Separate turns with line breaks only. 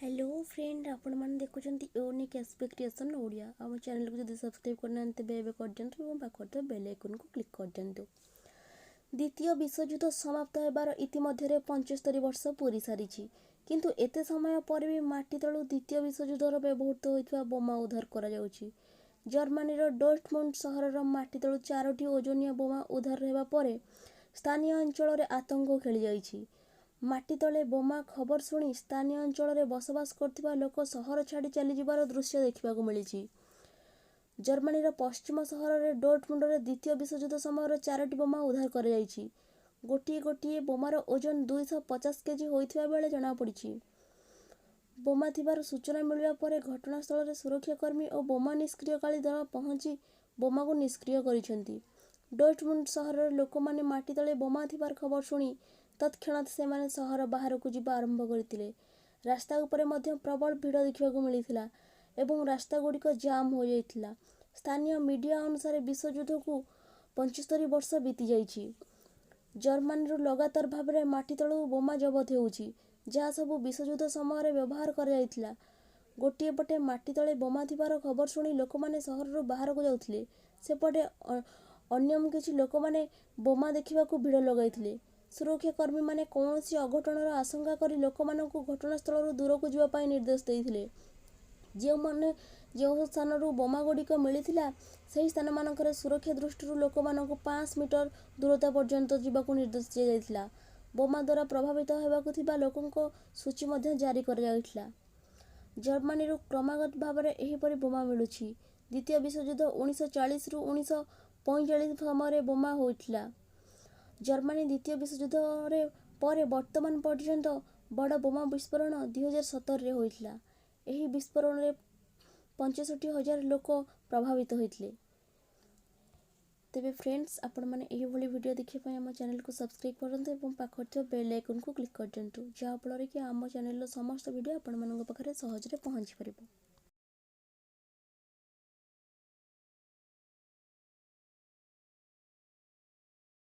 Hello friend आपण मैंने देखुं unique aspect creation Odia आम चैनल को जब सब्सक्राइब करना तेज कर दिंतु और पाखर बेल आइकन को क्लिक कर दिंतु। द्वितीय विश्वयुद्ध समाप्त होबार इतिमध्य 75 वर्ष पूरी सारी किंतु एते समय पर भी माटी तलू द्वितीय विश्वयुद्धर व्यवहृत होता बोमा उद्धार करा जर्मनी डोर्टमुंड सहर माटी तलू 4टी ओजनिया बोमा उद्धार होगा पर स्थानीय अंचल आतंक खेली जाइछि। माटी तले बोमा खबर शुणी स्थानीय अंचल में बसवास करथिबा लोक सहर छाड़ी चली जिबार दृश्य देखा मिली। जर्मनी पश्चिम सहर में डोर्टमुंड द्वितीय विश्वयुद्ध समय 4टी बोमा उद्धार कर गोटे गोटे बोमार ओजन 250 केजी होइथिबा बेले जनापड़ी। बोमा थिबार सूचना मिलवा पर घटनास्थल में सुरक्षाकर्मी और बोमा निष्क्रियकारी दल पहुंची बोमा को निष्क्रिय करिसेंती। डोर्टमुंड सहर लोक माने माटी तले बोमा थिबार खबर शुणी तत्क्षणात से माने सहर बाहर को जीवा आरंभ करथिले। रास्ता उपरे मध्य प्रबल भीड़ देखा मिलता एवं रास्ता गुड़िक जाम हो जाइथिला। स्थानीय मीडिया अनुसार विश्वयुद्ध को 75 वर्ष बीती जाइछि। जर्मनी लगातार भाव में माटी तलू बोमा जबत होउछि जहाँ सबू विश्वयुद्ध समय व्यवहार कर जाइथिला। गोटे पटे माटी तले बोमा थिबार खबर शुणी लोक माने सहर बाहर को जाउथिले सेपटे अन्यम किछि लोक माने बोमा देखा भिड़ लगाइथिले। सुरक्षाकर्मी माने कौनसी अघटनर आशंका करी लोक मानकु घटनास्थल दूर को जीवाई निर्देश देइथिले। जो स्थान बोमा गुड़िक मिलता से स्थान मानकर सुरक्षा दृष्टि लोक मानक 5 मीटर दूरता पर्यंत जीवाकु निर्देश दिया जाइथिला। बोमा द्वारा प्रभावित होगा लोकों सूची मध्य जारी कर जाइथिला। जर्मनी क्रमागत भाव में एहीपरि बोमा मिलुछि। द्वितीय विश्वयुद्ध 1940 रु 1945 समय बोमा होइथिला। जर्मनी द्वितीय विश्वयुद्ध पर वर्तमान पर्यंत बड़ बोमा विस्फोरण 2017 होइथिला। एही विस्फोरण में 65,000 लोक प्रभावित होइथिले। तेबे फ्रेंड्स आपण माने एही भली वीडियो देखिया पय हम चैनल को सब्सक्राइब करंतु एवं पाखर थियो बेल आइकन को क्लिक कर दियंतु जहाँ फल कि आम चैनल समस्त वीडियो आपण मानक पाखरे सहज रे पहुंची परिबो।